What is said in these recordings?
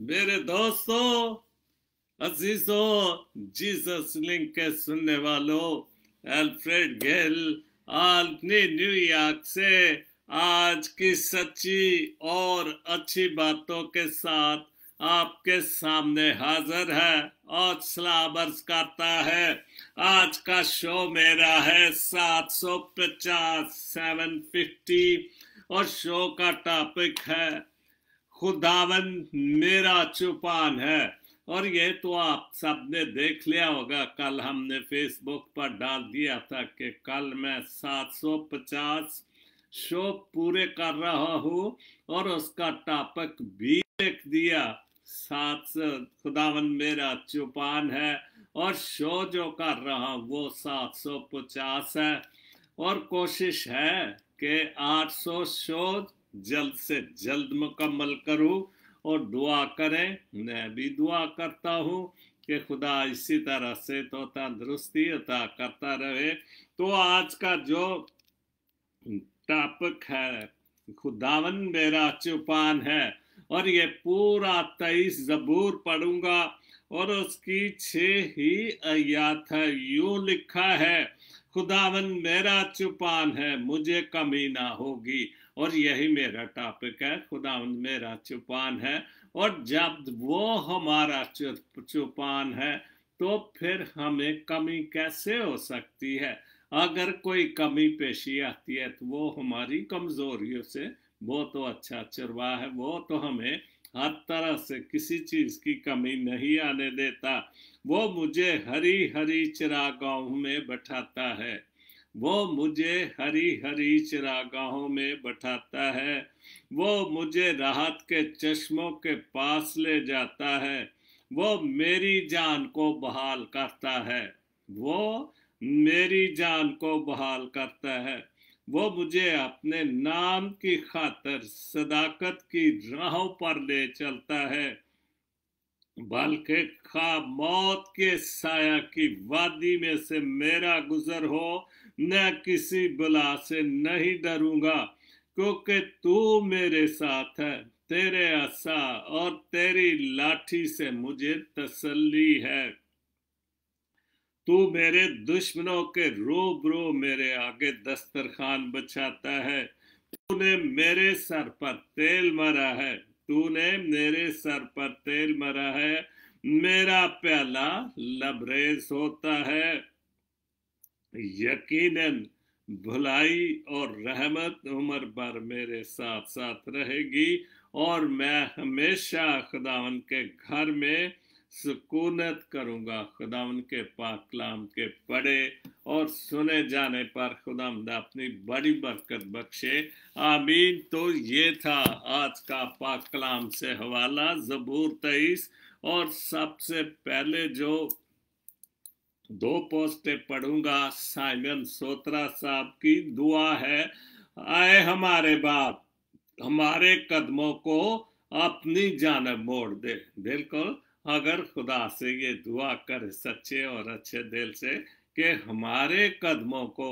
मेरे दोस्तों, अजीजों, Jesus link के सुनने वालों, अल्फ्रेड गेल अपनी न्यूयॉर्क से आज की सच्ची और अच्छी बातों के साथ आपके सामने हाजिर है और सलाम अर्ज करता है। आज का शो मेरा है 750 750 और शो का टॉपिक है खुदावन मेरा चुपान है। और ये तो आप सबने देख लिया होगा, कल हमने फेसबुक पर डाल दिया था कि कल मैं 750 शो पूरे कर रहा हूँ और उसका टॉपिक भी लिख दिया, खुदावन मेरा चुपान है। और शो जो कर रहा हूँ वो 750 है और कोशिश है कि 800 शो जल्द से जल्द मुकम्मल करूं। और दुआ करें, मैं भी दुआ करता हूं कि खुदा इसी तरह से तो तंदुरुस्ती अता करता रहे। तो आज का जो टॉपिक है खुदावन मेरा चुपान है, और ये पूरा 23 ज़बूर पढ़ूंगा और उसकी 6 ही आयत है। यूं लिखा है, खुदावन मेरा चुपान है, मुझे कमी ना होगी। और यही मेरा टॉपिक है, खुदावन मेरा चुपान है। और जब वो हमारा चुपान है तो फिर हमें कमी कैसे हो सकती है? अगर कोई कमी पेशी आती है तो वो हमारी कमजोरियों से, वो तो अच्छा चरवाहा है, वो तो हमें हर तरह से किसी चीज की कमी नहीं आने देता। वो मुझे हरी हरी चरागाहों में बैठाता है, वो मुझे हरी हरी चरागाहों में बैठाता है, वो मुझे राहत के चश्मों के पास ले जाता है, वो मेरी जान को बहाल करता है, वो मेरी जान को बहाल करता है, वो मुझे अपने नाम की खातिर सदाकत की राहों पर ले चलता है, बल्कि खा मौत के साया की वादी में से मेरा गुजर हो, न किसी बला से नहीं डरूंगा, क्योंकि तू मेरे साथ है, तेरे आसा और तेरी लाठी से मुझे तसल्ली है। तू मेरे दुश्मनों के रूबरू मेरे आगे दस्तरखान बिछाता है। तूने मेरे सर पर तेल मरा है, तूने मेरे सर पर तेल मरा है, मेरा प्याला लबरेज होता है। यकीनन भलाई और रहमत उम्र भर मेरे साथ साथ रहेगी, और मैं हमेशा खुदावन के घर में सुकूनत करूंगा। खुदावन के पाक कलाम के पढ़े और सुने जाने पर खुदावंद अपनी बड़ी बरकत बख्शे, आमीन। तो ये था आज का पाक कलाम से हवाला ज़बूर 23। और सबसे पहले जो 2 पोस्टें पढ़ूंगा, साइमन सोत्रा साहब की दुआ है, आए हमारे बाप हमारे कदमों को अपनी जानब मोड़ दे। बिल्कुल, अगर खुदा से ये दुआ करे सच्चे और अच्छे दिल से कि हमारे कदमों को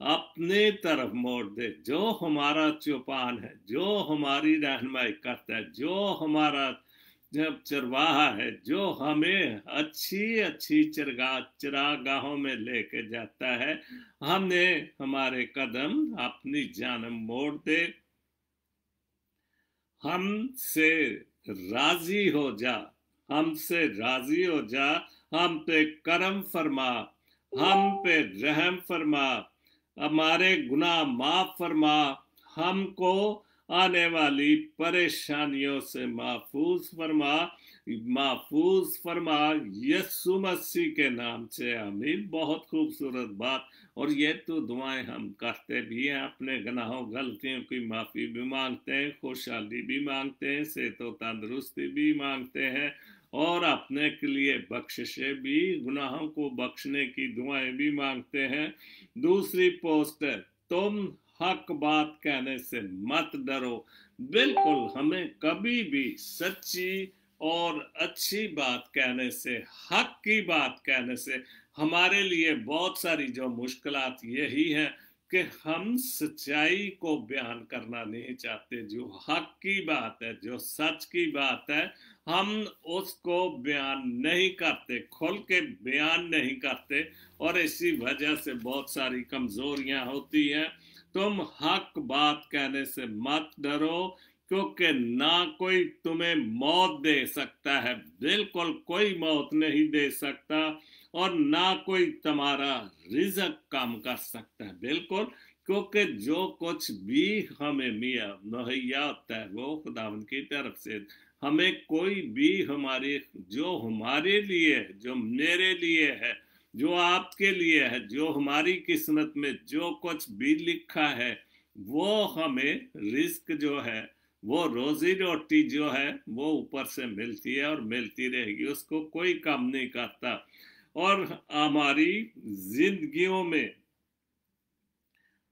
अपनी तरफ मोड़ दे, जो हमारा चौपान है, जो हमारी रहनुमाई करता है, जो हमारा जब चरवाहा है, जो हमें अच्छी अच्छी चरागाहों में लेके जाता है, हमने हमारे कदम अपनी जानब मोड़ दे, हमसे राजी हो जा, हमसे राजी हो जा, हम पे करम फरमा, हम पे रहम फरमा, हमारे गुनाह माफ फरमा, हमको आने वाली परेशानियों से महफूज फरमा यीशु मसीह के नाम से, आमीन। बहुत खूबसूरत बात। और ये तो दुआएं हम करते भी हैं, अपने गुनाहों गलतियों की माफ़ी भी मांगते हैं, खुशहाली भी मांगते हैं, सेहत और तंदुरुस्ती भी मांगते हैं, और अपने के लिए बख्शिशें भी, गुनाहों को बख्शने की दुआएं भी मांगते हैं। दूसरी पोस्ट है, तुम हक बात कहने से मत डरो। बिल्कुल, हमें कभी भी सच्ची और अच्छी बात कहने से, हक की बात कहने से, हमारे लिए बहुत सारी जो मुश्किलात यही हैं कि हम सच्चाई को बयान करना नहीं चाहते, जो हक की बात है, जो सच की बात है, हम उसको बयान नहीं करते, खोल के बयान नहीं करते, और इसी वजह से बहुत सारी कमजोरियां होती हैं। तुम हक बात कहने से मत डरो, क्योंकि ना कोई तुम्हें मौत दे सकता है, बिल्कुल कोई मौत नहीं दे सकता, और ना कोई तुम्हारा रिज़्क कम कर सकता है, बिल्कुल, क्योंकि जो कुछ भी हमें मुहैया होता है वो खुदावंद की तरफ से। हमें कोई भी हमारे, जो हमारे लिए, जो मेरे लिए है, जो आपके लिए है, जो हमारी किस्मत में जो कुछ भी लिखा है, वो हमें रिस्क जो है, वो रोजी रोटी जो है, वो ऊपर से मिलती है और मिलती रहेगी, उसको कोई कम नहीं करता। और हमारी जिंदगियों में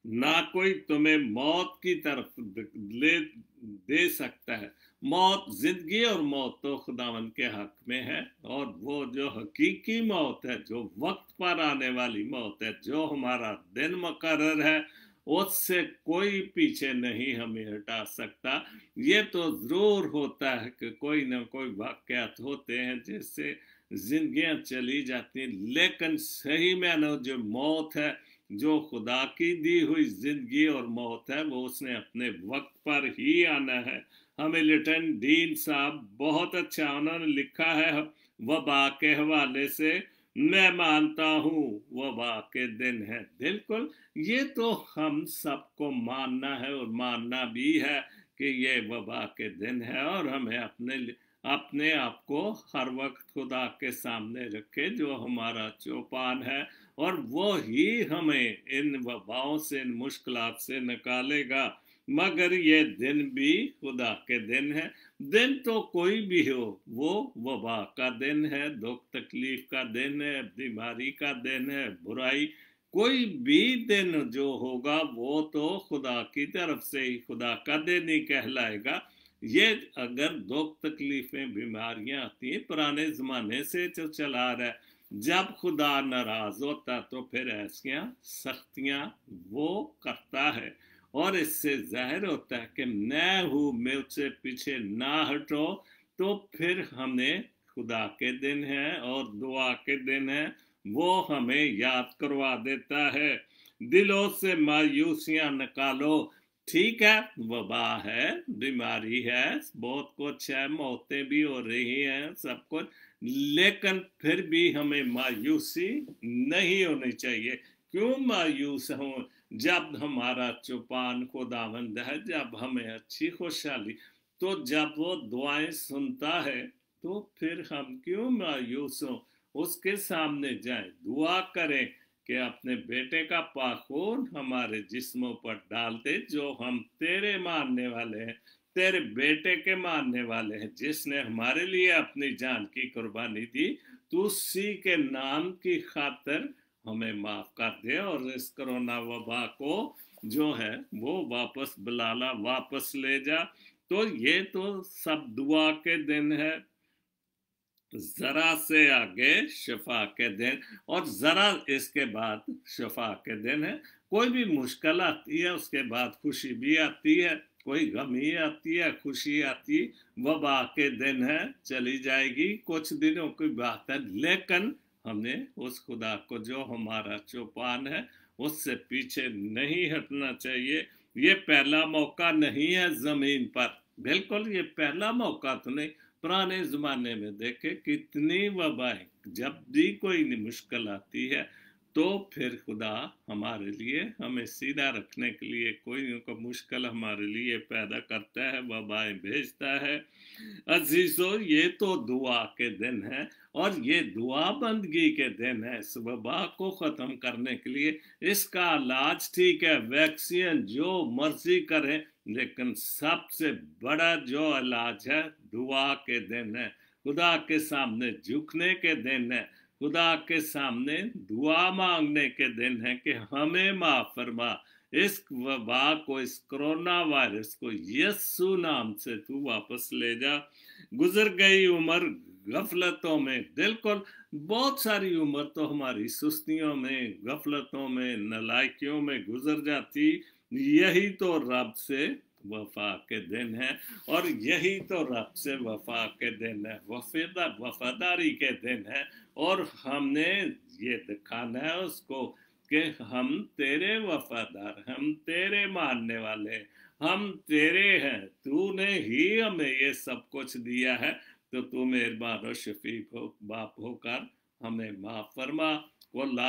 ना कोई तुम्हें मौत की तरफ ले दे सकता है। मौत, जिंदगी और मौत तो खुदावंद के हक में है, और वो जो हकीकी मौत है, जो वक्त पर आने वाली मौत है, जो हमारा दिन मुकर्रर है, उससे कोई पीछे नहीं हमें हटा सकता। ये तो जरूर होता है कि कोई ना कोई वाकयात होते हैं जिससे जिंदगियां चली जाती हैं, लेकिन सही मानो जो मौत है, जो खुदा की दी हुई जिंदगी और मौत है, वो उसने अपने वक्त पर ही आना है। हमें लिटन डीन साहब बहुत अच्छा उन्होंने लिखा है वबा के हवाले से, मैं मानता हूँ वबा के दिन है। बिल्कुल, ये तो हम सबको मानना है, और मानना भी है कि ये वबा के दिन है, और हमें अपने आप को हर वक्त खुदा के सामने रखे, जो हमारा चौपान है, और वो ही हमें इन वबाओं से, इन मुश्किलात से निकालेगा। मगर ये दिन भी खुदा के दिन है। दिन तो कोई भी हो, वो वबा का दिन है, दुख तकलीफ का दिन है, बीमारी का दिन है, बुराई, कोई भी दिन जो होगा वो तो खुदा की तरफ से ही खुदा का दिन ही कहलाएगा। ये अगर दुख तकलीफें बीमारियां आती हैं, पुराने जमाने से जो चला रहा है, जब खुदा नाराज होता तो फिर ऐसियां सख्तियां वो करता है, और इससे जाहिर होता है कि मैं हूं, मुझसे पीछे ना हटो। तो फिर हमें खुदा के दिन है और दुआ के दिन है, वो हमें याद करवा देता है। दिलों से मायूसियां निकालो। ठीक है, वबा है, बीमारी है, बहुत कुछ है, मौतें भी हो रही हैं, सब कुछ, लेकिन फिर भी हमें मायूसी नहीं होनी चाहिए। क्यों मायूस हों, जब हमारा चौपान खुदावंद है, जब हमें अच्छी खुशहाली, तो जब वो दुआएं सुनता है, तो फिर हम क्यों मायूस हों। उसके सामने जाएं, दुआ करें कि अपने बेटे का पाखून हमारे जिस्मों पर डाल दे, जो हम तेरे मानने वाले हैं, तेरे बेटे के मानने वाले हैं, जिसने हमारे लिए अपनी जान की कुर्बानी दी। तू उसी के नाम की खातिर हमें माफ कर दे, और इस कोरोना वबा को जो है वो वापस बुलाला, वापस ले जा। तो ये तो सब दुआ के दिन है। जरा से आगे शफा के दिन, और जरा इसके बाद शफा के दिन है। कोई भी मुश्किल आती है, उसके बाद खुशी भी आती है, कोई गमी आती है, खुशी आती, वबा के दिन है, चली जाएगी, कुछ दिनों की बात है, लेकिन हमने उस खुदा को जो हमारा चौपान है, उससे पीछे नहीं हटना चाहिए। ये पहला मौका नहीं है जमीन पर, बिल्कुल ये पहला मौका तो नहीं। पुराने ज़माने में देखे कितनी वबाएं, जब भी कोई मुश्किल आती है, तो फिर खुदा हमारे लिए, हमें सीधा रखने के लिए कोई ना कोई मुश्किल हमारे लिए पैदा करता है, वबाएं भेजता है। अजीजों, ये तो दुआ के दिन है, और ये दुआ बंदगी के दिन है। इस वबा को ख़त्म करने के लिए इसका इलाज, ठीक है, वैक्सीन जो मर्जी करें, लेकिन सबसे बड़ा जो इलाज है, दुआ के दिन है, खुदा के सामने झुकने के दिन है, खुदा के सामने दुआ मांगने के दिन है कि हमें माफ फरमा, इस वबा को, इस कोरोना वायरस को यीशु नाम से तू वापस ले जा। गुजर गई उम्र गफलतों में, बिल्कुल बहुत सारी उम्र तो हमारी सुस्तियों में, गफलतों में, नालायकियों में गुजर जाती। यही तो रब से वफा के दिन है, और यही तो रब से वफा के दिन है, वफादारी के दिन है। और हमने ये दिखाना है उसको कि हम तेरे वफादार, हम तेरे मानने वाले, हम तेरे हैं, तूने ही हमें ये सब कुछ दिया है, तो तू मेहरबान और शफीक हो, बाप होकर हमें माफ फरमा। कुल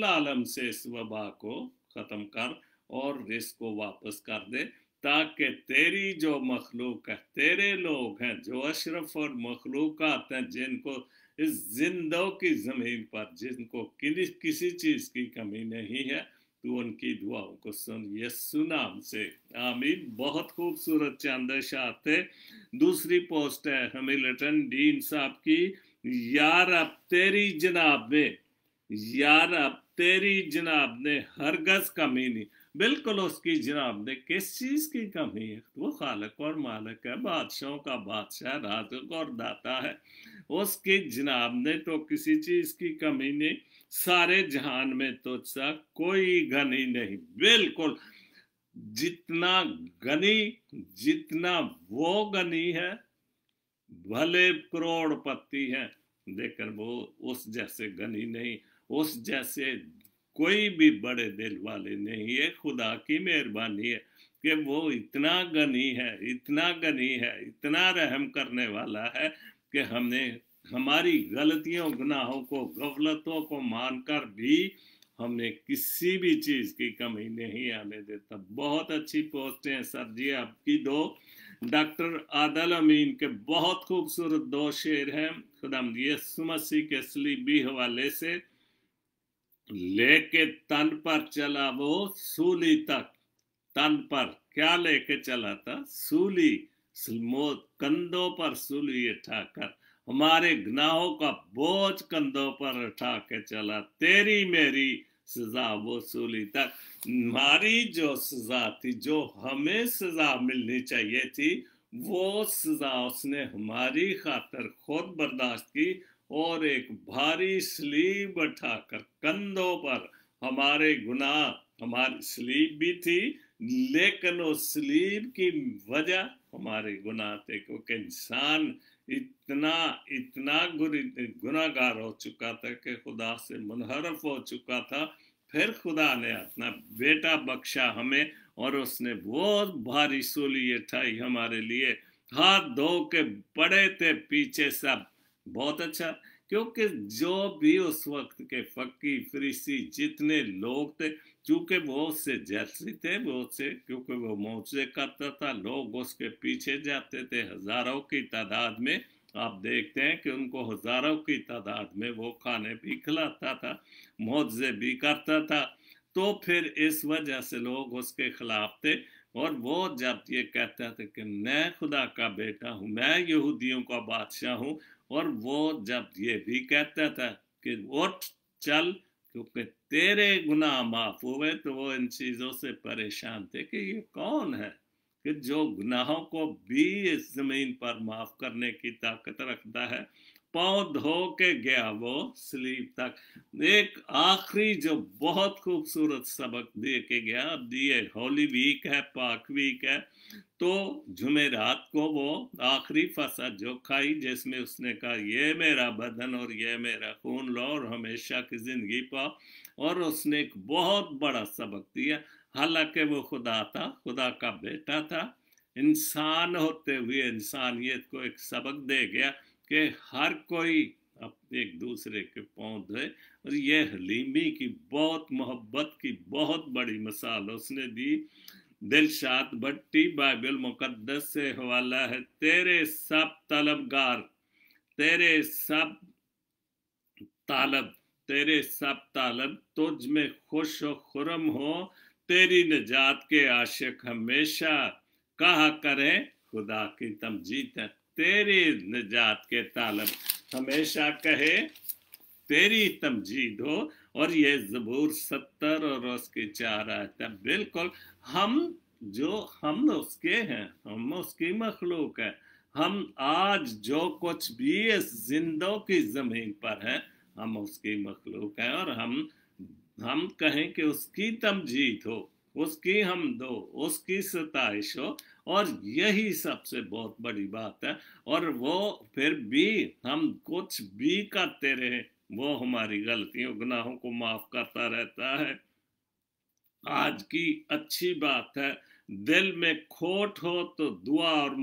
आलम से इस वबा को ख़त्म कर और इसको वापस कर दे, ताकि तेरी जो मखलूक है, तेरे लोग हैं जो अशरफ और मखलूकात हैं, जिनको इस जिंदों की ज़मीन पर, जिनको किसी चीज़ की कमी नहीं है, तू उनकी दुआओं को सुन यस्सु नाम से, आमीन। बहुत खूबसूरत चंद शाते। दूसरी पोस्ट है हैमिल्टन डीन साहब की, यार अब तेरी जनाब में, यार अब तेरी जनाब ने हरगज कमी नहीं। बिल्कुल उसकी जनाब ने किस चीज की कमी है? वो खालिक और मालिक है, बादशाहों का बादशाह, राज़िक और दाता है। उसकी जनाब ने तो किसी चीज की कमी नहीं। सारे जहान में तुझसा कोई गनी नहीं। बिल्कुल जितना गनी, जितना वो गनी है, भले करोड़पति हैं, लेकिन वो उस जैसे गनी नहीं, उस जैसे कोई भी बड़े दिल वाले नहीं है। खुदा की मेहरबानी है कि वो इतना गनी है, इतना गनी है, इतना रहम करने वाला है कि हमने हमारी गलतियों, गुनाहों को, गफलतों को मानकर भी हमने किसी भी चीज की कमी नहीं आने देता। बहुत अच्छी पोस्टें हैं सर जी आपकी दो। डॉक्टर आदल अमीन के बहुत खूबसूरत दो शेर हैं। खुदाम यीशु मसीह के सलीबी हवाले से, लेके तन पर चला वो सूली तक। तन पर क्या लेके चला था? सूली, कंधों पर सूली उठाकर, हमारे गुनाहों का बोझ कंधों पर उठा के चला। तेरी मेरी सजा वो सूली तक। हमारी जो सजा थी, जो हमें सजा मिलनी चाहिए थी, वो सजा उसने हमारी खातिर खुद बर्दाश्त की, और एक भारी स्लीब उठाकर कंधों पर, हमारे गुनाह, हमारी स्लीब भी थी, लेकिन उस स्लीब की वजह हमारे गुनाह थे, क्योंकि इंसान इतना इतना गुनाहगार हो चुका था कि खुदा से मुनहरफ हो चुका था। फिर खुदा ने अपना बेटा बख्शा हमें, और उसने वो भारी सूली उठाई हमारे लिए, हाथ धो के पड़े थे पीछे सब। बहुत अच्छा, क्योंकि जो भी उस वक्त के फकी फरीसी जितने लोग थे, चूंकि वो उससे जैसी थे, वो उससे, क्योंकि वो मौजे करता था, लोग उसके पीछे जाते थे हजारों की तादाद में। आप देखते हैं कि उनको हजारों की तादाद में वो खाने भी खिलाता था, मौजे भी करता था। तो फिर इस वजह से लोग उसके खिलाफ थे। और वो जब ये कहता था कि मैं खुदा का बेटा हूँ, मैं यहूदियों का बादशाह हूँ, और वो जब ये भी कहता था कि उठ चल क्योंकि तेरे गुनाह माफ हुए, तो वो इन चीजों से परेशान थे कि ये कौन है कि जो गुनाहों को भी इस जमीन पर माफ करने की ताकत रखता है। पाँव धो के गया वो स्लीब तक। एक आखिरी जो बहुत खूबसूरत सबक दे के गया। अब ये होली वीक है, पाक वीक है, तो जुमेरात को वो आखिरी फसद जो खाई, जिसमें उसने कहा ये मेरा बदन और ये मेरा खून लो और हमेशा की जिंदगी पाओ। और उसने एक बहुत बड़ा सबक दिया। हालांकि वो खुदा था, खुदा का बेटा था, इंसान होते हुए इंसानियत को एक सबक दे गया कि हर कोई एक दूसरे के पाँव धोए। और ये हलीमी की, बहुत मोहब्बत की बहुत बड़ी मिसाल उसने दी। दिलशाद भट्टी बाइबल मुकद्दस से हवाला है। तेरे सब तलबगार, तेरे सब तालब, तेरे सब तालब तुझ में खुश व खुरम हो। तेरी निजात के आशिक हमेशा कहा करें खुदा की तमजीद है। तेरी निजात के तालब हमेशा कहे तेरी तमजीद हो। और ये ज़बूर 70 और उसकी 4 आयत है। बिल्कुल हम उसके हैं, हम उसकी मखलूक है, हम आज जो कुछ भी इस जिंदों की जमीन पर है, हम उसकी मखलूक हैं, और हम कहें कि उसकी तमजीद हो, उसकी हमद हो, उसकी सताइश हो, और यही सबसे बहुत बड़ी बात है। और वो फिर भी हम कुछ भी करते रहे, वो हमारी गलतियों गुनाहों को माफ करता रहता है। आज की अच्छी बात है, दिल में खोट हो तो दुआ और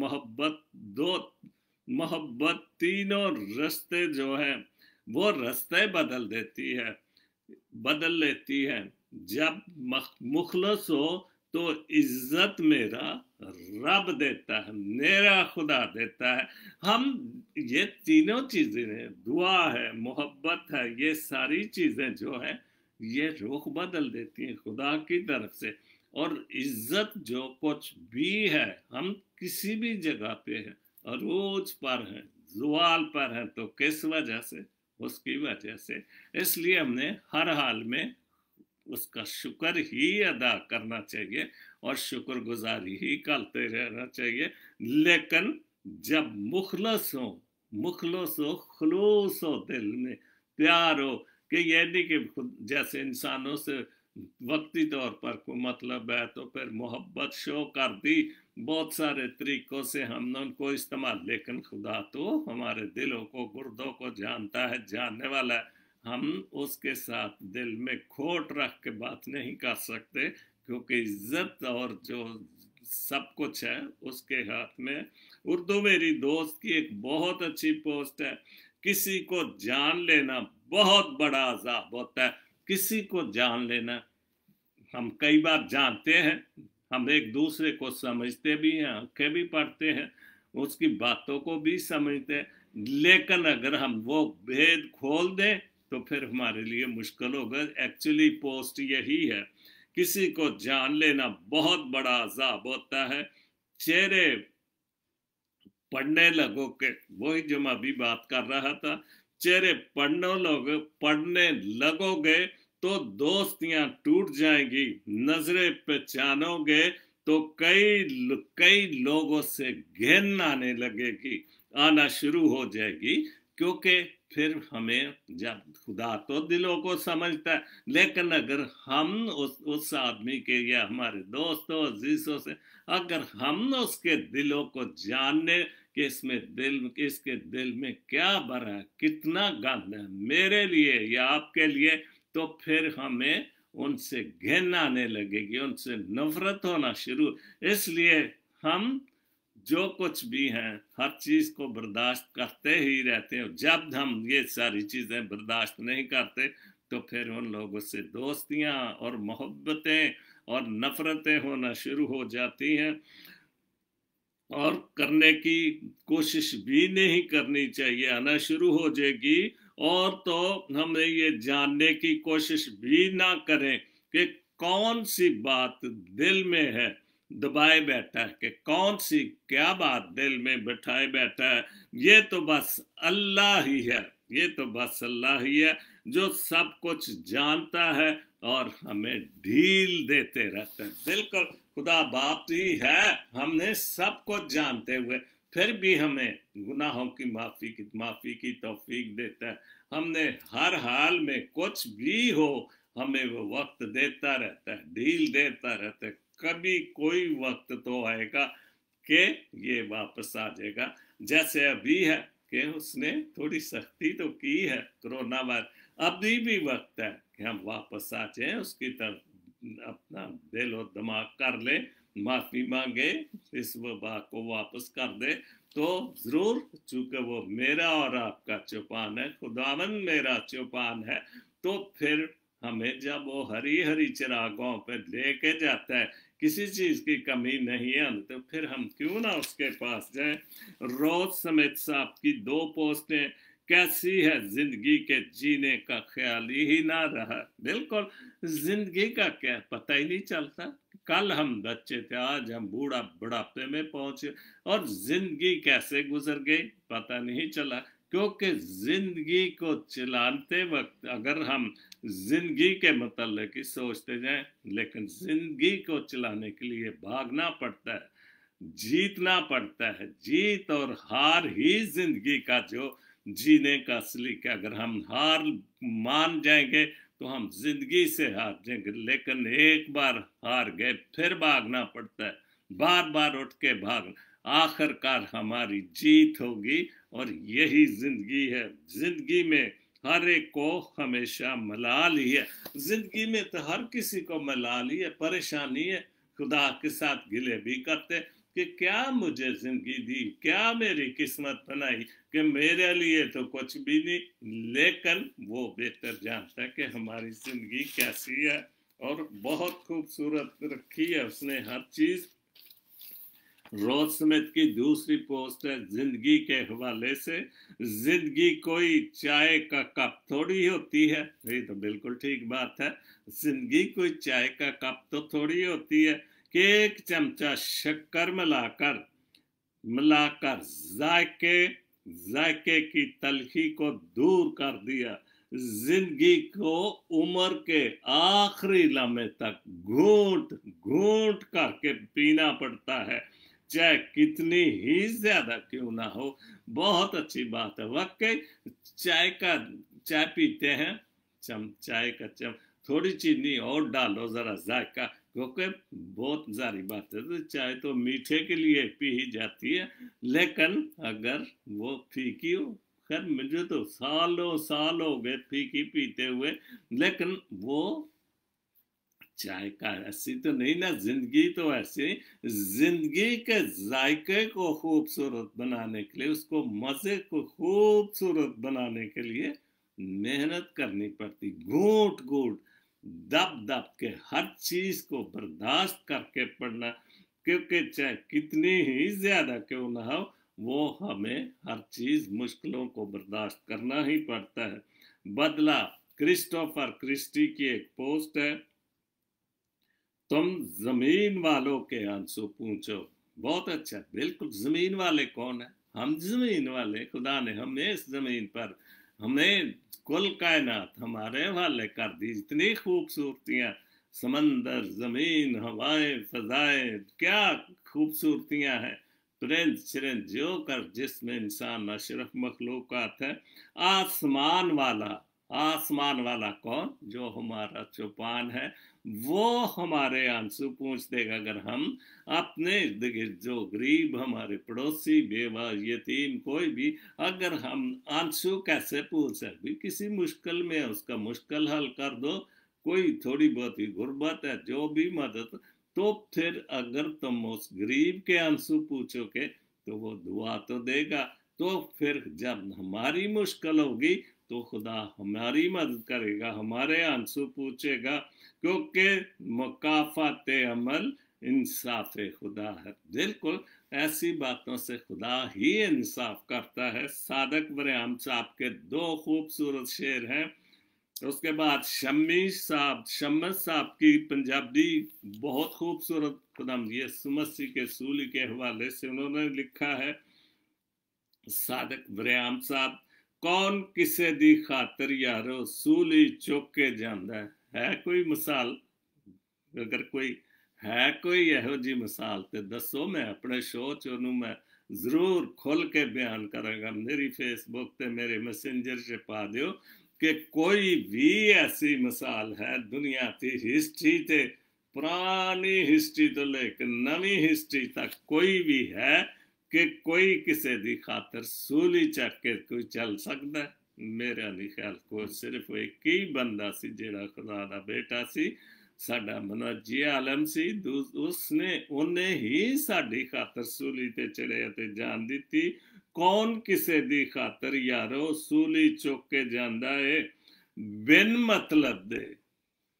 मोहब्बत तीनों रास्ते जो है वो रास्ते बदल लेती है। जब मुखलस हो तो इज्जत मेरा रब देता है, मेरा खुदा देता है। हम ये तीनों चीजें हैं, दुआ है, मोहब्बत है, ये सारी चीजें जो है ये रुख बदल देती हैं खुदा की तरफ से। और इज्जत जो कुछ भी है, हम किसी भी जगह पे है, अरूज पर है, जुवाल पर है, तो किस वजह से? उसकी वजह से। इसलिए हमने हर हाल में उसका शुक्र ही अदा करना चाहिए और शुक्रगुजारी ही करते रहना चाहिए। लेकिन जब मुखलस हो, खलूस हो, दिल में प्यार हो, कि ये नहीं कि जैसे इंसानों से वक्ती तौर पर कोई मतलब है तो फिर मोहब्बत शो कर दी, बहुत सारे तरीकों से हमने उनको इस्तेमाल, लेकिन खुदा तो हमारे दिलों को, गुर्दों को जानता है, जानने वाला है। हम उसके साथ दिल में खोट रख के बात नहीं कर सकते, क्योंकि इज्जत और जो सब कुछ है उसके हाथ में। उर्दू मेरी दोस्त की एक बहुत अच्छी पोस्ट है, किसी को जान लेना बहुत बड़ा अजाब होता है। किसी को जान लेना, हम कई बार जानते हैं, हम एक दूसरे को समझते भी हैं, आंखें भी पढ़ते हैं, उसकी बातों को भी समझते हैं, लेकिन अगर हम वो भेद खोल दें तो फिर हमारे लिए मुश्किल होगा। एक्चुअली पोस्ट यही है, किसी को जान लेना बहुत बड़ा अजाब होता है। चेहरे पढ़ने लगोगे, वही जो मैं अभी बात कर रहा था, चेहरे पढ़ने लगोगे तो दोस्तियां टूट जाएंगी, नजरें पहचानोगे तो कई लोगों से घिन आने लगेगी, आना शुरू हो जाएगी। क्योंकि फिर हमें, जब खुदा तो दिलों को समझता है, लेकिन अगर हम उस आदमी के या हमारे दोस्तों अजीजों से अगर हम उसके दिलों को जानने कि इसके दिल में क्या भरा है, कितना गंद है मेरे लिए या आपके लिए, तो फिर हमें उनसे घिन आने लगेगी, उनसे नफरत होना शुरू। इसलिए हम जो कुछ भी हैं हर चीज को बर्दाश्त करते ही रहते हैं। जब हम ये सारी चीजें बर्दाश्त नहीं करते तो फिर उन लोगों से दोस्तियां और मोहब्बतें और नफरतें होना शुरू हो जाती हैं, और करने की कोशिश भी नहीं करनी चाहिए, आना शुरू हो जाएगी। और तो हमें ये जानने की कोशिश भी ना करें कि कौन सी बात दिल में है, दबाए बैठा है, कि कौन सी क्या बात दिल में बैठाए बैठा है। ये तो बस अल्लाह ही है, ये तो बस अल्लाह ही है जो सब कुछ जानता है और हमें ढील देते रहते हैं। बिल्कुल खुदा बाप ही है, हमने सब कुछ जानते हुए फिर भी हमें गुनाहों की माफी की तौफीक देता है। हमने हर हाल में कुछ भी हो, हमें वो वक्त देता रहता है, ढील देता रहता है। कभी कोई वक्त तो आएगा कि ये वापस आ जाएगा, जैसे अभी है कि उसने थोड़ी सख्ती तो की है कोरोना वायरस, अभी भी वक्त है कि हम वापस आ जाए उसकी तरफ, अपना दिल और दिमाग कर ले, माफी मांगे, इस वबा को वापस कर दे तो जरूर, चूंकि वो मेरा और आपका चौपान है, खुदावन मेरा चौपान है, तो फिर हमें जब वो हरी हरी चिरागों पर लेके जाता है, किसी चीज की कमी नहीं है, तो फिर हम क्यों ना उसके पास जाएं। रोज समेत साहब की 2 पोस्टें, कैसी है जिंदगी के जीने का ख्याल ही ना रहा। बिल्कुल, जिंदगी का क्या पता ही नहीं चलता। कल हम बच्चे थे, आज हम बुढ़ापे में पहुंचे, और जिंदगी कैसे गुजर गई पता नहीं चला। क्योंकि जिंदगी को चलाते वक्त अगर हम जिंदगी के मतलब ही सोचते जाएं, लेकिन जिंदगी को चलाने के लिए भागना पड़ता है, जीतना पड़ता है। जीत और हार ही जिंदगी का जो जीने का सलीका। अगर हम हार मान जाएंगे तो हम जिंदगी से हार जाएंगे, लेकिन एक बार हार गए फिर भागना पड़ता है, बार बार उठ के भाग, आखिरकार हमारी जीत होगी। और यही जिंदगी है। जिंदगी में हर एक को हमेशा मलाल ही है। जिंदगी में तो हर किसी को मलाल ही है, परेशानी है। खुदा के साथ गिले भी करते कि क्या मुझे जिंदगी दी, क्या मेरी किस्मत बनाई कि मेरे लिए तो कुछ भी नहीं, लेकिन वो बेहतर जानता है कि हमारी जिंदगी कैसी है। और बहुत खूबसूरत रखी है उसने हर चीज। रोज स्मिथ की दूसरी पोस्ट है जिंदगी के हवाले से। जिंदगी कोई चाय का कप थोड़ी होती है। ये तो बिल्कुल ठीक बात है। जिंदगी कोई चाय का कप तो थोड़ी होती है कि एक चमचा शक्कर मिलाकर जायके की तलखी को दूर कर दिया। जिंदगी को उम्र के आखिरी लम्हे तक घूंट घूंट करके पीना पड़ता है, चाहे कितनी ही ज्यादा क्यों ना हो। बहुत अच्छी बात है वाकई। चाय पीते हैं, चाय का थोड़ी चीनी और डालो जरा जायका, क्योंकि बहुत सारी बात है। तो चाय तो मीठे के लिए पी ही जाती है, लेकिन अगर वो फीकी हो, खैर मुझे तो सालों साल हो गए फीकी पीते हुए, लेकिन वो चाय का ऐसी तो नहीं ना। जिंदगी तो ऐसी, जिंदगी के जायके को खूबसूरत बनाने के लिए, उसको मजे को खूबसूरत बनाने के लिए मेहनत करनी पड़ती, घूट घूट दब दब के हर चीज को बर्दाश्त करके पढ़ना। क्योंकि चाहे कितनी ही ज्यादा क्यों ना हो, वो हमें हर चीज मुश्किलों को बर्दाश्त करना ही पड़ता है। बदला क्रिस्टोफर क्रिस्टी की एक पोस्ट है, तुम जमीन वालों के आंसू पूछो। बहुत अच्छा। बिल्कुल, जमीन वाले कौन है? हम जमीन वाले। खुदा ने हमें इस जमीन पर, हमें कुल कायनात हमारे हवाले कर दी। इतनी खूबसूरतियां, समंदर, जमीन, हवाएं, फजाएं, क्या खूबसूरतियां हैं। परिंद चिरिंद जो कर जिसमें इंसान अशरफ मखलूकात है। आसमान वाला कौन? जो हमारा चौपान है, वो हमारे आंसू पूछ देगा। अगर हम अपने जो गरीब, हमारे पड़ोसी, बेवा, यतीम, कोई भी, अगर हम आंसू कैसे पूछ सकते? किसी मुश्किल में उसका मुश्किल हल कर दो, कोई थोड़ी बहुत ही गुर्बत है, जो भी मदद, तो फिर अगर तुम उस गरीब के आंसू पूछोगे तो वो दुआ तो देगा। तो फिर जब हमारी मुश्किल होगी तो खुदा हमारी मदद करेगा, हमारे आंसू पूछेगा, क्योंकि मुकाफात अमल इंसाफ खुदा है। बिल्कुल ऐसी बातों से खुदा ही इंसाफ करता है। सादक बरआम साहब के दो खूबसूरत शेर हैं। उसके बाद शम्मी साहब की पंजाबी बहुत खूबसूरत खुदाम यसु मसीह के सूली के हवाले से उन्होंने लिखा है। सादक बरआम साहब, कौन किसे दी खातर यारो सूली चुक के जांदा है कोई मिसाल? अगर कोई है कोई यहो जी मिसाल तो दसो, मैं अपने शो च ओनू मैं जरूर खुल के बयान करांगा। मेरी फेसबुक ते मेरे मैसेंजर से पा दियो कि कोई भी ऐसी मिसाल है दुनिया की हिस्ट्री ते, पुरानी हिस्ट्री तो लेकर नवी हिस्ट्री तक, कोई भी है कि कोई किसी दी खातर सूली चक के कोई चल सकता है? मेरा नहीं ख्याल। को सिर्फ एक ही बंदा सी जेड़ा खुदा दा बेटा सी, साडा मनजी आलम सी, उसने उन्हें ही साडी खातर सूली ते चढ़े ते जान दी। कौन किसे दी खातर यारो सूली चुक के जांदा है? बिन मतलब दे,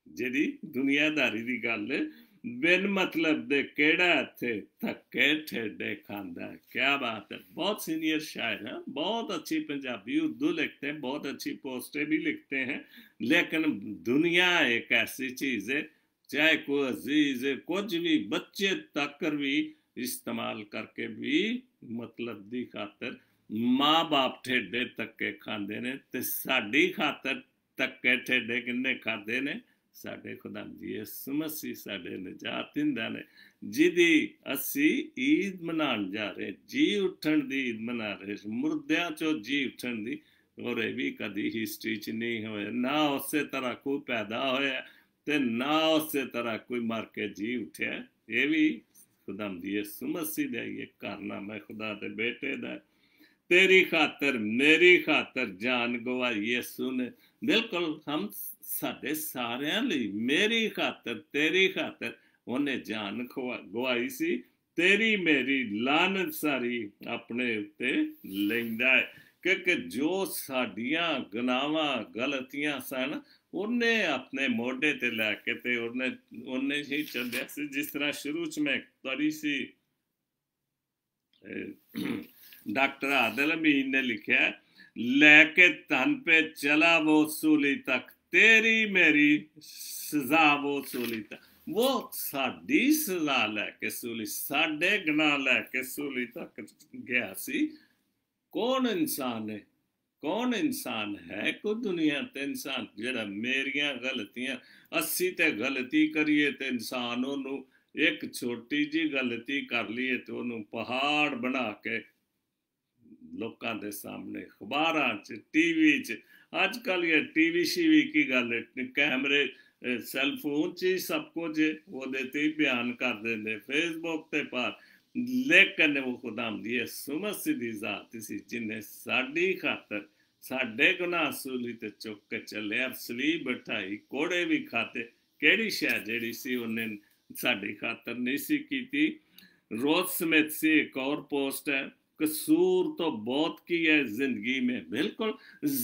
जेडी दुनियादारी दी गल है, बिन मतलब दे केड़ा इत्थे धक्के ठेडे खांदा है। क्या बात है। बहुत सीनियर शायर है, बहुत अच्छी पंजाबी उर्दू लिखते हैं, बहुत अच्छी पोस्टें भी लिखते हैं। लेकिन दुनिया एक ऐसी चीज है, चाहे कोई अजीज है, कुछ भी, बच्चे तक भी इस्तेमाल करके भी मतलब दी खातर माँ बाप ठेडे धक्के खांदे ने। ते साडी खातर धक्के ठेडे किन्ने खादे ने? ਸਾਡੇ ਖੁਦਾਵੰਦ ਯਿਸੂ ਮਸੀਹ ਸਾਡੇ ਨਜਾਤਿੰਦਾ ਨੇ, ਜਿਹਦੀ ਅਸੀਂ ਈਦ ਮਨਾਉਣ ਜਾ ਰਹੇ, ਜੀ ਉੱਠਣ ਦੀ ਈਦ ਮਨਾ ਰਹੇ, ਮੁਰਦਿਆਂ ਚੋਂ ਜੀ ਉੱਠਣ ਦੀ। ਔਰ ਇਹ ਵੀ ਕਦੀ ਹਿਸਟਰੀ 'ਚ ਨਹੀਂ ਹੋਇਆ, ਨਾ ਉਸੇ ਤਰ੍ਹਾਂ ਕੋਈ ਪੈਦਾ ਹੋਇਆ ਤੇ ਨਾ ਉਸੇ ਤਰ੍ਹਾਂ ਕੋਈ ਮਰ ਕੇ ਜੀ ਉੱਠਿਆ। ਇਹ ਵੀ ਖੁਦਾਵੰਦ ਯਿਸੂ ਮਸੀਹ ਦਾ ਇਹ ਕਾਰਨਾਮਾ, ਖੁਦਾ ਦੇ ਬੇਟੇ ਦਾ। तेरी खातर मेरी खातर जान गवाई यीशु ने, बिल्कुल हम साडे सारिਆਂ ਲਈ, मेरी खातर तेरी खातर ਉਹਨੇ जान गवाई सी। तेरी मेरी लानत सारी अपने उत्ते ਲੈਂਦਾ ਹੈ, ਕਿਉਂਕਿ ਜੋ ਸਾਡੀਆਂ ਗੁਨਾਹਾਂ ਗਲਤੀਆਂ ਸਨ ਉਹਨੇ ਆਪਣੇ ਮੋਢੇ ਤੇ ਲੈ ਕੇ ਤੇ ਉਹਨੇ ਹੀ ਚੱਲਿਆ ਸੀ। ਜਿਸ ਤਰ੍ਹਾਂ ਸ਼ੁਰੂ 'ਚ ਮੈਂ ਪੜ੍ਹੀ ਸੀ, डॉक्टर आदिल अमीन ने लिखा, लेके तन पे चला वो सूली तक, तेरी मेरी सजा वो सूली तक। वो साडी सजा लैके सूली, साडे गुनाह लैके सूली तक गया सी। कौन इंसान है, कौन इंसान है कोई दुनिया ते इंसान जेड़ा मेरियां गलतियां, असी ते गलती करिए ते इंसान ओनू एक छोटी जी गलती कर लीए तो ओनू पहाड़ बना के ਲੋਕਾਂ ਦੇ ਸਾਹਮਣੇ, ਅਖਬਾਰਾਂ 'ਚ, ਟੀਵੀ 'ਚ, ਅੱਜ ਕੱਲ੍ਹ ਇਹ ਟੀਵੀ ਸ਼ੀਵੀ ਕੀ ਗੱਲ ਹੈ, ਕੈਮਰੇ ਸੈੱਲ ਫੋਨ 'ਚ ਹੀ ਸਭ ਕੁਝ ਉਹਦੇ 'ਤੇ ਹੀ ਬਿਆਨ ਕਰ ਦਿੰਦੇ, ਫੇਸਬੁੱਕ 'ਤੇ ਪਰ। ਲੇਕਿਨ ਉਹ ਖੁਦਾਵੰਦ ਯਿਸੂ ਮਸੀਹ ਦੀ ਜ਼ਾਤ ਸੀ ਜਿਹਨੇ ਸਾਡੀ ਖਾਤਰ ਸਾਡੇ ਗੁਨਾਹ ਸੂਲੀ 'ਤੇ ਚੁੱਕ ਕੇ ਚੱਲਿਆ, ਸਲੀਬ ਬਿਠਾਈ, ਕੋੜੇ ਵੀ ਖਾਤੇ। ਕਿਹੜੀ ਸ਼ੈ ਜਿਹੜੀ ਸੀ ਉਹਨੇ ਸਾਡੀ ਖਾਤਰ ਨਹੀਂ ਸੀ ਕੀਤੀ। रोज स्मिथ से एक और पोस्ट है, कसूर तो बहुत की है जिंदगी में। बिल्कुल,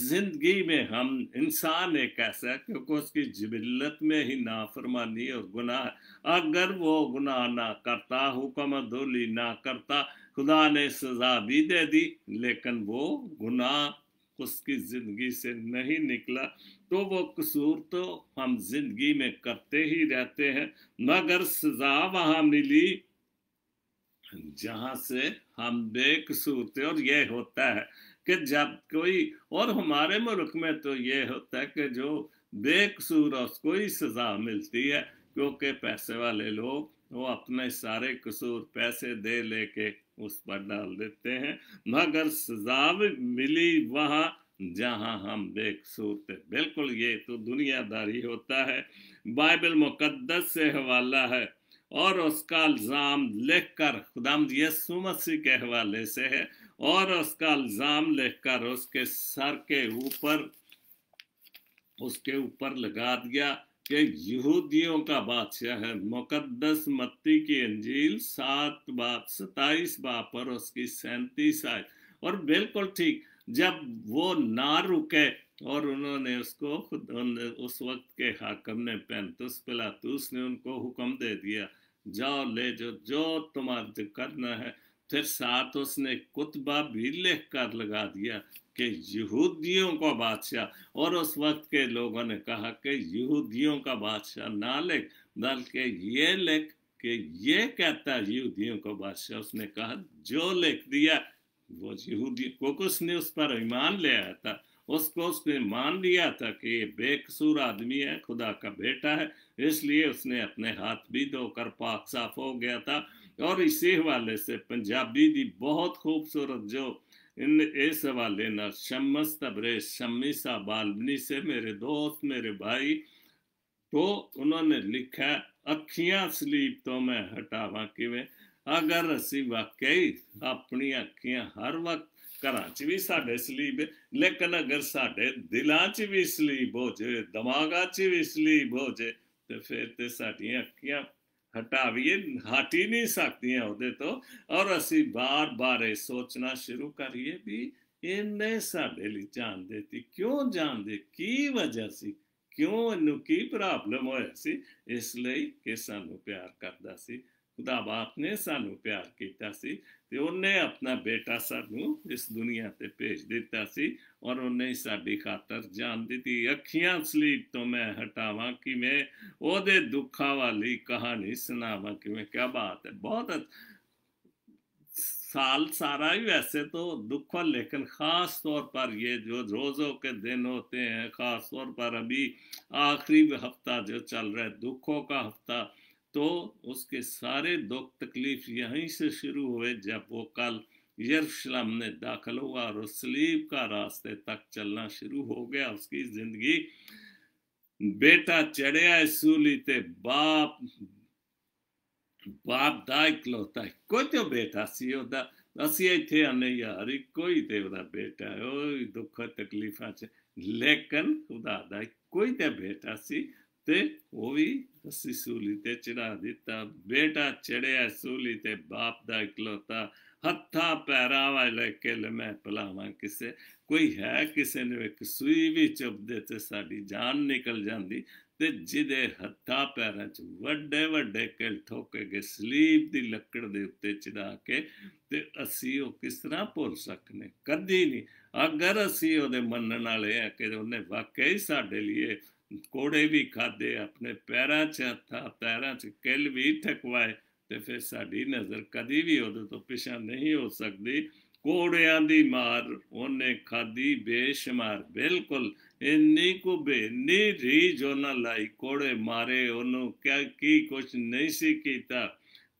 जिंदगी में हम इंसान एक ऐसा है क्योंकि उसकी जिबिल्लत में ही नाफरमानी और गुनाह, अगर वो गुनाह ना करता, हुक्म अदोली ना करता, खुदा ने सजा भी दे दी, लेकिन वो गुनाह उसकी जिंदगी से नहीं निकला, तो वो कसूर तो हम जिंदगी में करते ही रहते हैं, मगर सजा वहां मिली जहां से हम बेकसूर थे। और ये होता है कि जब कोई, और हमारे मुल्क में तो ये होता है कि जो बेकसूर है उसको ही सजा मिलती है, क्योंकि पैसे वाले लोग वो अपने सारे कसूर पैसे दे लेके उस पर डाल देते हैं, मगर सजा मिली वहां जहां हम बेकसूर थे। बिल्कुल, ये तो दुनियादारी होता है। बाइबल मुकद्दस से हवाला है और उसका इल्ज़ाम लिखकर, खुदावंद यीशु मसीह के हवाले से है, और उसका इल्ज़ाम लिखकर उसके सर के ऊपर, उसके ऊपर लगा दिया कि यहूदियों का बादशाह है। मुकद्दस मत्ती की इंजील 7:27 पर उसकी 37 आयत। और बिल्कुल ठीक, जब वो ना रुके और उन्होंने उसको, उस वक्त के हाकिम ने पेंतुस पिलातुस ने उनको हुक्म दे दिया, जाओ ले जो तुम्हारे करना है। फिर साथ उसने कुतबा भी लिख कर लगा दिया कि यहूदियों का बादशाह, और उस वक्त के लोगों ने कहा कि यहूदियों का बादशाह ना लिख, बल्कि ये लिख कि ये कहता है यहूदियों का बादशाह। उसने कहा जो लिख दिया वो यहूदी, क्योंकि उसने उस पर ईमान ले आया था, उसको उसने मान लिया था कि ये बेकसूर आदमी है, खुदा का बेटा है, इसलिए उसने अपने हाथ भी धोकर पाक साफ हो गया था। और इसी हवाले से पंजाबी दी बहुत खूबसूरत जो इन इस हवाले ना शम्मस तबरेज शम्मी साहब बालबनी से, मेरे दोस्त मेरे भाई, तो उन्होंने लिखा, अखियां सलीब तो मैं हटावा किवें। अगर असी वाकई अपनी अखियां हर वक्त, घरां च भी साडे सलीब है, लेकिन अगर साडे दिलां च भी सलीब हो जाए, दिमागां च भी सलीब हो जाए, तो फिर तो साडियां अखियां हटावीए हट ही नहीं सकदियां उहदे तो। और असी बार बार ये सोचना शुरू करिए भी इन्हें साडे लई जान देती, क्यों जान दे, की वजह सी, क्यों इनू की प्रॉब्लम होया सी? इसलिए कि सानू प्यार करदा सी, खुदा बाप ने सानू प्यार कीता सी, ते उन्हें अपना बेटा सानू इस दुनिया ते भेज दिता सी, और उन्हें साडी खातर जान दी। अखियां सलीब तो मैं हटावा किवें, ओदे दुखा वाली कहानी सुनावा किवें। क्या बात है, बहुत साल सारा ही वैसे तो दुख, लेकिन ख़ास तौर पर ये जो रोज़ों के दिन होते हैं, ख़ास तौर पर अभी आखिरी हफ्ता जो चल रहा है दुखों का हफ्ता, तो उसके सारे दुख तकलीफ यहीं से शुरू हुए जब वो कल यरूशलेम में दाखिल हुआ और सलीब का रास्ते तक चलना शुरू हो गया। उसकी जिंदगी बेटा चढ़िया सूली ते बाप ਦਾ ਇਕਲੌਤਾ ਕੋਈ ਤੇ ਬੇਟਾ ਸੀ ਉਹਦਾ। ਅਸੀਂ ਇੱਥੇ ਆਨੇ ਯਾਰ ਕੋਈ ਤੇ ਉਹਦਾ ਬੇਟਾ ਉਹ ਦੁੱਖ ਤਕਲੀਫਾਂ 'ਚ, ਲੇਕਿਨ ਖੁਦਾ ਦਾ ਕੋਈ ਤੇ ਬੇਟਾ ਸੀ ਤੇ ਉਹ ਵੀ ਅਸੀਂ ਸੂਲੀ ਤੇ ਚੜਾ ਦਿੱਤਾ। ਬੇਟਾ ਚੜਿਆ ਸੂਲੀ ਤੇ ਬਾਪ ਦਾ ਇਕਲੌਤਾ, ਹੱਥਾਂ ਪੈਰਾਂ ਵਾਲੇ ਕਿਲ ਮੈਂ ਭੁਲਾਵਾਂ ਕਿਸੇ। ਕੋਈ ਹੈ ਕਿਸੇ ਨੂੰ ਇੱਕ ਸੂਈ ਵੀ ਚੁੱਭਦੇ ਤੇ ਸਾਡੀ ਜਾਨ ਨਿਕਲ ਜਾਂਦੀ, ਤੇ ਜਿਹਦੇ ਹੱਥਾਂ ਪੈਰਾਂ 'ਚ ਵੱਡੇ ਵੱਡੇ ਕਿਲ ਠੋਕੇ ਗਏ ਸਲੀਬ ਦੀ ਲੱਕੜ ਦੇ ਉੱਤੇ ਚੜਾ ਕੇ, ਤੇ ਅਸੀਂ ਉਹ ਕਿਸ ਤਰ੍ਹਾਂ ਭੁੱਲ ਸਕਨੇ? ਕਦੀ ਨਹੀਂ। ਅਗਰ ਅਸੀਂ ਉਹਦੇ ਮੰਨਣ ਵਾਲੇ ਆ ਕਿ ਉਹਨੇ ਵਾਕਿਆ ਹੀ ਸਾਡੇ ਲਈ ਕੋੜੇ ਵੀ ਖਾਦੇ, ਆਪਣੇ ਪੈਰਾਂ 'ਚ ਹੱਥਾਂ ਪੈਰਾਂ 'ਚ ਕਿਲ ਵੀ ਠਕਵਾਏ, ਤੇ ਫਿਰ ਸਾਡੀ ਨਜ਼ਰ ਕਦੀ ਵੀ ਉਹਦੇ ਤੋਂ ਪਿਛਾਂ ਨਹੀਂ ਹੋ ਸਕਦੀ। ਕੋੜਿਆਂ ਦੀ ਮਾਰ ਉਹਨੇ ਖਾਦੀ ਬੇਸ਼ੁਮਾਰ, ਬਿਲਕੁਲ ਇੰਨੀ ਕੁ ਬੇਨੀ ਰੀਝ ਉਹਨਾਂ ਲਾਈ, ਕੋੜੇ ਮਾਰੇ ਉਹਨੂੰ, ਕੀ ਕੁਛ ਨਹੀਂ ਸੀ ਕੀਤਾ।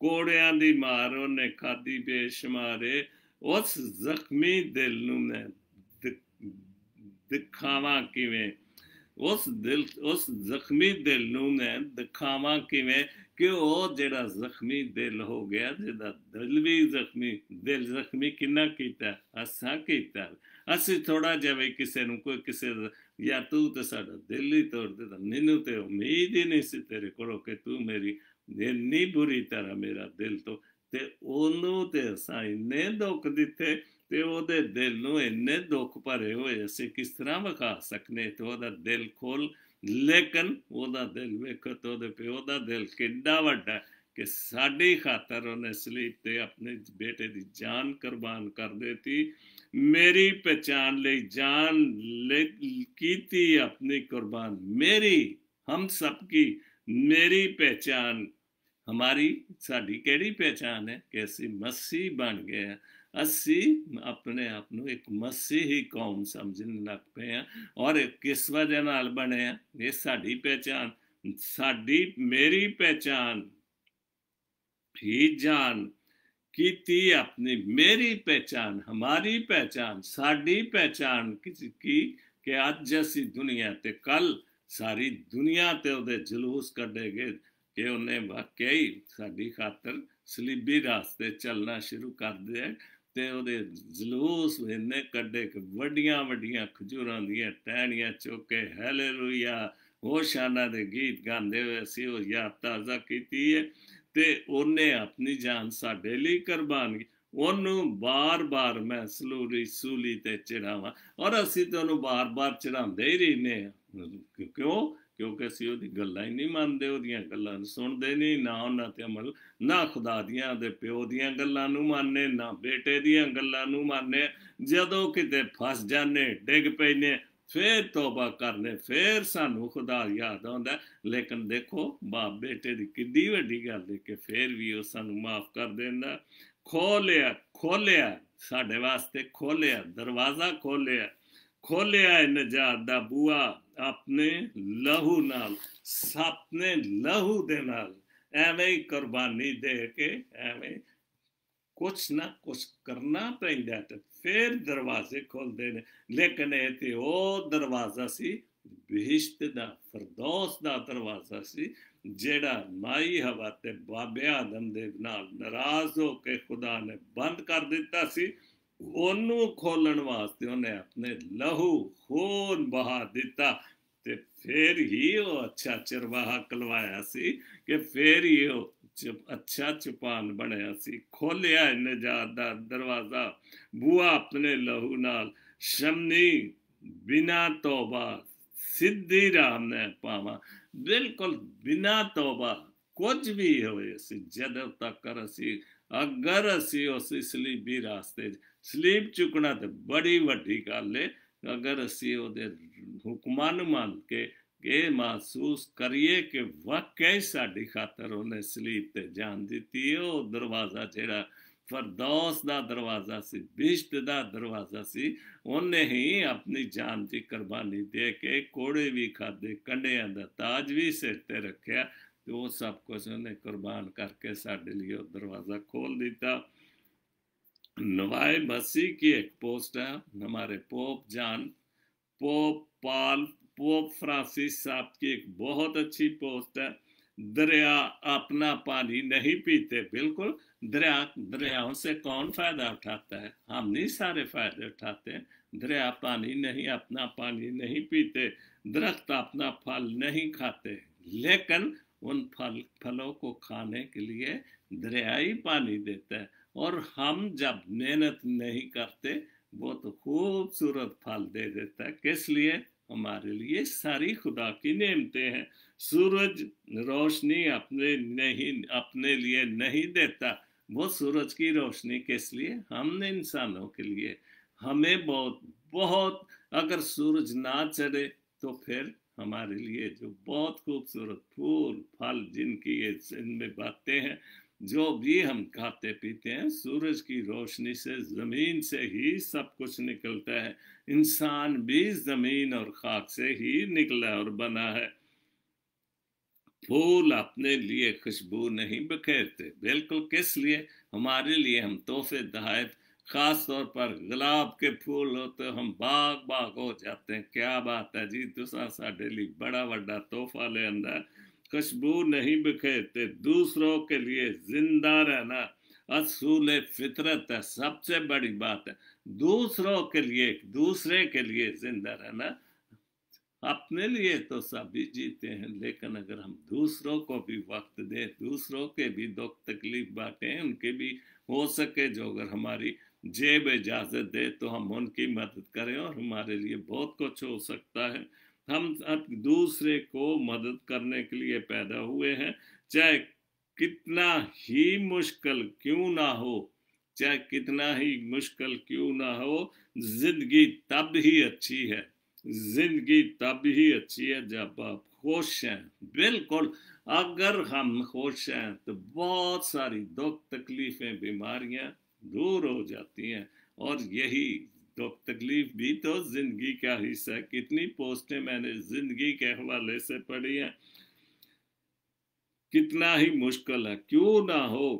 ਕੋੜਿਆਂ ਦੀ ਮਾਰ ਉਹਨੇ ਖਾਦੀ ਬੇਸ਼ੁਮਾਰੇ। ਉਸ ਜ਼ਖਮੀ ਦਿਲ ਨੂੰ ਮੈਂ ਦਿਖਾਵਾਂ ਕਿਵੇਂ, ਉਸ ਜ਼ਖਮੀ ਦਿਲ ਨੂੰ ਮੈਂ ਦਿਖਾਵਾਂ ਕਿਵੇਂ ਕਿ ਉਹ ਜਿਹੜਾ ਜ਼ਖਮੀ ਦਿਲ ਹੋ ਗਿਆ, ਜਿਹਦਾ ਦਿਲ ਵੀ ਦਿਲ ਜ਼ਖਮੀ ਕਿੰਨਾ ਕੀਤਾ? ਅਸਾਂ ਕੀਤਾ। ਅਸੀਂ ਥੋੜਾ ਜਿਹਾ ਵੀ ਕਿਸੇ ਨੂੰ ਕੋਈ ਕਿਸੇ ਜਾਂ ਤੂੰ ਤੇ ਸਾਡਾ ਦਿਲ ਹੀ ਤੋੜ ਦਿੱਤਾ, ਮੈਨੂੰ ਤੇ ਉਮੀਦ ਹੀ ਨਹੀਂ ਸੀ ਤੇਰੇ ਕੋਲੋਂ ਕਿ ਤੂੰ ਮੇਰੀ ਇੰਨੀ ਬੁਰੀ ਤਰ੍ਹਾਂ ਮੇਰਾ ਦਿਲ ਤੋਂ, ਤੇ ਉਹਨੂੰ ਤੇ ਅਸਾਂ ਇੰਨੇ ਦੁੱਖ ਦਿੱਤੇ ਤੇ ਉਹਦੇ ਦਿਲ ਨੂੰ ਇੰਨੇ ਦੁੱਖ ਭਰੇ ਹੋਏ ਅਸੀਂ ਕਿਸ ਤਰ੍ਹਾਂ ਵਿਖਾ ਸਕਨੇ? ਤੇ ਉਹਦਾ ਦਿਲ ਖੋਲ, ਲੇਕਿਨ ਉਹਦਾ ਦਿਲ ਵੇਖੋ ਤੇ ਉਹਦੇ ਪਿਓ ਦਾ ਦਿਲ ਕਿੰਨਾ ਵੱਡਾ ਕਿ ਸਾਡੀ ਖਾਤਰ ਉਹਨੇ ਸਲੀਬ ਤੇ ਆਪਣੇ ਬੇਟੇ ਦੀ ਜਾਨ ਕੁਰਬਾਨ ਕਰ ਦਿੱਤੀ। ਮੇਰੀ ਪਹਿਚਾਨ ਲਈ ਜਾਨ ਕੀਤੀ ਆਪਣੀ ਕੁਰਬਾਨ, ਮੇਰੀ ਹਮ ਸਭ ਕੀ ਮੇਰੀ ਪਹਿਚਾਨ। ਹਮਾਰੀ ਸਾਡੀ ਕਿਹੜੀ ਪਹਿਚਾਨ ਹੈ ਕਿ ਅਸੀਂ ਮਸੀਹ ਬਣ ਗਏ ਹਾਂ। ਅਸੀਂ ਆਪਣੇ ਆਪ ਨੂੰ ਇੱਕ ਮਸੀਹੀ ਕੌਮ ਸਮਝਣ ਲੱਗ ਪਏ ਹਾਂ, ਔਰ ਕਿਸ ਵਜ੍ਹਾ ਨਾਲ ਬਣੇ ਆ? ਇਹ ਸਾਡੀ ਪਹਿਚਾਨ, ਸਾਡੀ ਮੇਰੀ ਪਹਿਚਾਨ ही जान की अपनी, मेरी पहचान हमारी पहचान साड़ी पहचान की कि अज असी दुनिया ते कल सारी दुनिया ते उहदे जलूस कढेगे कि उन्हें वाकई साड़ी खातर सलीबी रास्ते चलना शुरू कर दिया। ते उहदे जलूस इन्ने कढे कि वड्डियां वड्डियां खजूरां दियां टहनियां चुक के हालेलुया होशाना दे गीत गांदे हुए असी वो याद ताज़ा की है। ਤੇ ਉਹਨੇ ਆਪਣੀ ਜਾਨ ਸਾਡੇ ਲਈ ਕੁਰਬਾਨ ਕੀਤੀ। ਉਹਨੂੰ ਬਾਰ-ਬਾਰ ਮੈਂ ਸੂਲੀ ਤੇ ਚੜਾਵਾਂ, ਔਰ ਅਸੀਂ ਤਾਂ ਉਹਨੂੰ ਬਾਰ-ਬਾਰ ਚੜਾਉਂਦੇ ਹੀ ਰਹਿੰਦੇ ਹਾਂ। ਕਿਉਂ? ਕਿਉਂਕਿ ਅਸੀਂ ਉਹਦੀ ਗੱਲਾਂ ਹੀ ਨਹੀਂ ਮੰਨਦੇ, ਉਹਦੀਆਂ ਗੱਲਾਂ ਨੂੰ ਸੁਣਦੇ ਨਹੀਂ, ਨਾ ਉਹਨਾਂ ਤੇ ਅਮਲ, ਨਾ ਖੁਦਾ ਦੀਆਂ ਦੇ ਪਿਓ ਦੀਆਂ ਗੱਲਾਂ ਨੂੰ ਮੰਨਦੇ, ਨਾ ਬੇਟੇ ਦੀਆਂ ਗੱਲਾਂ ਨੂੰ ਮੰਨਦੇ। ਜਦੋਂ ਕਿਤੇ ਫਸ ਜਾਂਦੇ, ਡਿੱਗ ਪੈਂਦੇ, फिर तौबा करने, फिर सानू खुदा याद आउंदा। लेकिन देखो बाप बेटे दी किड्डी वड्डी गल है कि फिर भी वो सानू माफ कर देंदा। खोलिया साडे वास्ते, खोलिया दरवाजा, खोलिया नजात दा बूआ अपने लहू नाल, अपने लहू दे नाल एवें ही कुर्बानी दे के एवें कुछ ना कुछ करना पैंदा ते फिर दरवाजे खुलते हैं। लेकिन ये तो वो दरवाजा सी बिहिश्त दा, फरदौस दा दरवाजा सी, जेड़ा माई हवा ते बाबे आदम दे नाल नाराज हो के खुदा ने बंद कर दिता सी। ओनू खोलन वास्ते उन्हें अपने लहू खून बहा दिता, ते फिर ही वो अच्छा चरवाहा कलवाया सी कि फिर ही वो अच्छा चुपान बनया सी। खोलिया नजात दा दरवाजा बूआ अपने लहू नाल, शमनी बिना तौबा सीधी राह में पावा। बिल्कुल बिना तौबा कुछ भी होए असी जदों तक असी अगर असी उस सलीबी रास्ते सलीब चुकना तो बड़ी वड्डी गल है। अगर असी उहदे हुक्मां नूं मान के ये महसूस करिए कि वाकई साड़ी खातर उन्हें सलीब ते जान दी है। वो दरवाजा जिहड़ा फरदौस दा दरवाजा सी, बिश्त दा दरवाजा सी। उन्हें ही अपनी जान की कुर्बानी दे के कोड़े भी खादे, कंडियां दा ताज भी सिर ते रखा, तो वो सब कुछ उन्हें कुर्बान करके साडे लिए दरवाजा खोल दिता। नवाए मसीह की एक पोस्ट है, हमारे पोप जान, पोप पाल, पोप फ्रांसिस साहब की एक बहुत अच्छी पोस्ट है। दरिया अपना पानी नहीं पीते, बिल्कुल दरियाओं से कौन फायदा उठाता है? हम नहीं सारे फायदे उठाते हैं। दरिया पानी नहीं, अपना पानी नहीं पीते, दरख्त अपना फल नहीं खाते, लेकिन उन फलों को खाने के लिए दरियाई पानी देता है। और हम जब मेहनत नहीं करते, वो तो खूबसूरत फल दे देता है। किस लिए? हमारे लिए सारी खुदा की नेमतें हैं। सूरज रोशनी अपने लिए नहीं देता, वो सूरज की रोशनी किस लिए? हमने इंसानों के लिए। हमें बहुत बहुत अगर सूरज ना चढ़े तो फिर हमारे लिए जो बहुत खूबसूरत फूल फल जिनकी ये इनमें बातें हैं, जो भी हम खाते पीते हैं, सूरज की रोशनी से, जमीन से ही सब कुछ निकलता है। इंसान भी जमीन और खाक से ही निकला और बना है। फूल अपने लिए खुशबू नहीं बिखेरते, बिल्कुल किस लिए? हमारे लिए हम तोहफे दहायत, खास तौर पर गुलाब के फूल हो तो हम बाग बाग हो जाते हैं। क्या बात है जी, तुसा साडे लिए बड़ा बड़ा तोहफा ले आंदा। खुशबू नहीं बिखेरते, दूसरों के लिए जिंदा रहना असूल फितरत है, सबसे बड़ी बात है। दूसरों के लिए, दूसरे के लिए जिंदा रहना। अपने लिए तो सभी जीते हैं, लेकिन अगर हम दूसरों को भी वक्त दें, दूसरों के भी दुख तकलीफ बांटें, उनके भी हो सके जो अगर हमारी जेब इजाजत दे तो हम उनकी मदद करें, और हमारे लिए बहुत कुछ हो सकता है। हम अब दूसरे को मदद करने के लिए पैदा हुए हैं, चाहे कितना ही मुश्किल क्यों ना हो, चाहे कितना ही मुश्किल क्यों ना हो, जिंदगी तब ही अच्छी है, जिंदगी तब ही अच्छी है जब आप खुश हैं। बिल्कुल, अगर हम खुश हैं तो बहुत सारी दुख तकलीफें बीमारियां दूर हो जाती हैं, और यही दुख तकलीफ भी तो जिंदगी का हिस्सा है। कितनी पोस्टें मैंने जिंदगी के हवाले से पढ़ी हैं। कितना ही मुश्किल है क्यों ना हो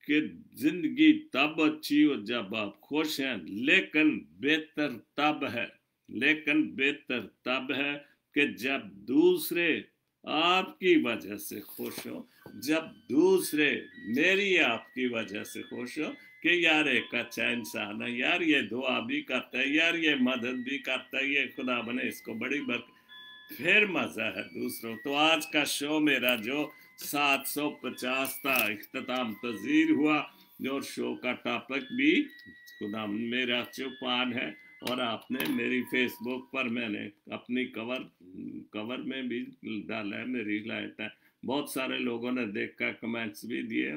कि जिंदगी तब अच्छी हो जब आप खुश हैं, लेकिन बेहतर तब है, लेकिन बेहतर तब है कि जब दूसरे आपकी वजह से खुश हो, जब दूसरे मेरी आपकी वजह से खुश हो, कि यार एक अच्छा इंसान है, यार ये दुआ भी करता है, यार ये मदद भी करता है, ये खुदा बने इसको बड़ी बरकत, फिर मजा है दूसरों। तो आज का शो मेरा जो 750 था इख्तिताम पजीर हुआ, और शो का टॉपिक भी खुदा मेरा चौपान है। और आपने मेरी फेसबुक पर मैंने अपनी कवर में भी डाला है, मेरी हिदायत है। बहुत सारे लोगों ने देखकर कमेंट्स भी दिए,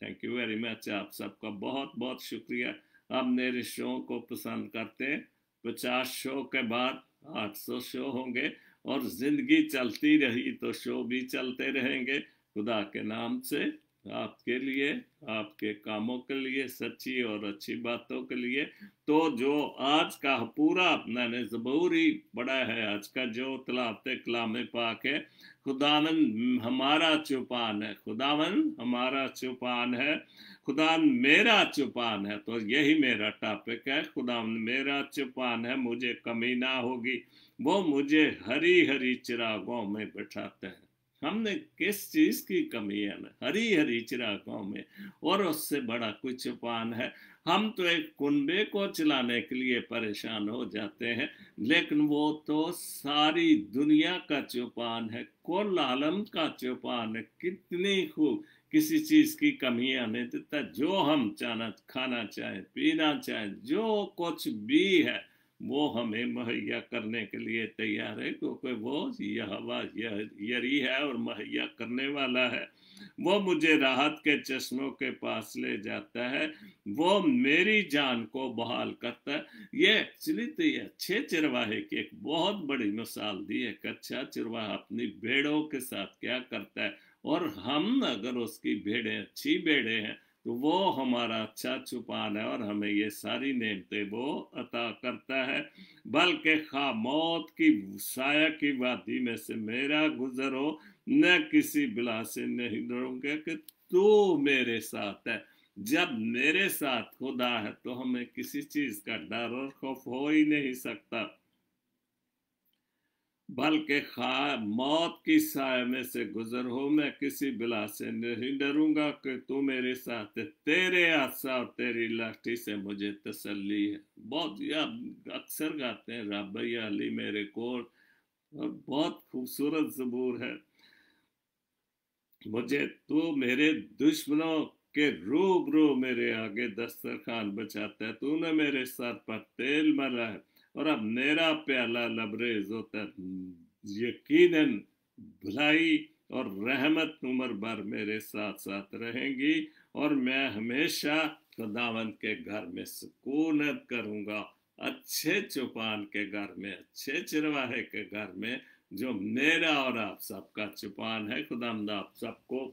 थैंक यू वेरी मच। आप सबका बहुत बहुत शुक्रिया। आप मेरे शो को पसंद करते हैं। 50 शो के बाद 800 शो होंगे, और जिंदगी चलती रही तो शो भी चलते रहेंगे, खुदा के नाम से, आपके लिए, आपके कामों के लिए, सच्ची और अच्छी बातों के लिए। तो जो आज का पूरा मैंने ज़बूर ही पढ़ा है, आज का जो तलावत कलाम पाक है, खुदावन हमारा चौपान है, खुदावन हमारा चौपान है, खुदा मेरा चौपान है। तो यही मेरा टॉपिक है, खुदावन मेरा चौपान है, मुझे कमी ना होगी, वो मुझे हरी हरी चिरागों में बिठाते हैं। हमने किस चीज की कमी है ना, हरी हरी चिरागों में, और उससे बड़ा कोई चौपान है? हम तो एक कुनबे को चलाने के लिए परेशान हो जाते हैं, लेकिन वो तो सारी दुनिया का चौपान है, कुल आलम का चौपान है। कितनी खूब, किसी चीज की कमी आने देता, जो हम खाना चाहें, पीना चाहें, जो कुछ भी है वो हमें मुहैया करने के लिए तैयार है, क्योंकि वो यहोवा यरी है और मुहैया करने वाला है। वो मुझे राहत के चश्मों के पास ले जाता है, वो मेरी जान को बहाल करता है। ये एक्चुअली तो ये अच्छे चिरवाहे की एक बहुत बड़ी मिसाल दी है। एक अच्छा चिरवाहा अपनी भेड़ों के साथ क्या करता है, और हम अगर उसकी भेड़ें अच्छी भेड़ें हैं तो वो हमारा अच्छा चुपान है और हमें ये सारी नेमतें वो अता करता है। बल्कि खा मौत की साया की वादी में से मेरा गुजर हो, न किसी बिला से नहीं डरूंगा कि तू मेरे साथ है। जब मेरे साथ खुदा है तो हमें किसी चीज का डर और खौफ हो ही नहीं सकता। बल्कि मौत की साय में से गुजर हो, मैं किसी बिला से नहीं डरूंगा कि तू मेरे साथ है। तेरे आसा और तेरी लाठी से मुझे तसल्ली है। बहुत यह अक्सर गाते हैं रब्बी अली मेरे कोल, और बहुत खूबसूरत ज़बूर है। मुझे तू मेरे दुश्मनों के रूबरू मेरे आगे दस्तरखान बचाता है। तूने मेरे सर पर तेल मला है और अब मेरा प्याला लबरेज होता है। यकीनन भलाई और रहमत उम्र भर मेरे साथ साथ रहेंगी और मैं हमेशा खुदावंद के घर में सुकूनत करूंगा, अच्छे चौपान के घर में, अच्छे चरवाहे के घर में, जो मेरा और आप सबका चुपान है। खुदावंद आप सबको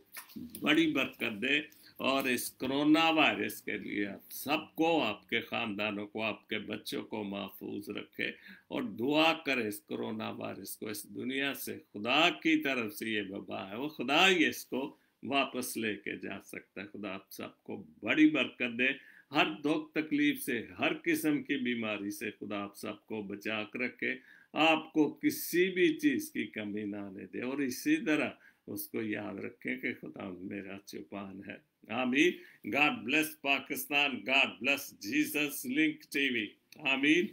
बड़ी बरकत दे और इस कोरोना वायरस के लिए आप सबको, आपके ख़ानदानों को, आपके बच्चों को महफूज रखे और दुआ करे इस कोरोना वायरस को इस दुनिया से। खुदा की तरफ से ये वबा है, वो खुदा ही इसको वापस लेके जा सकता है। खुदा आप सबको बड़ी बरकत दे, हर दुख तकलीफ से, हर किस्म की बीमारी से खुदा आप सबको बचा कर रखे, आपको किसी भी चीज़ की कमी ना आने दे और इसी तरह उसको याद रखें कि खुदा मेरा चुपान है। आमीन। God bless Pakistan, God bless Jesus link TV. आमीन।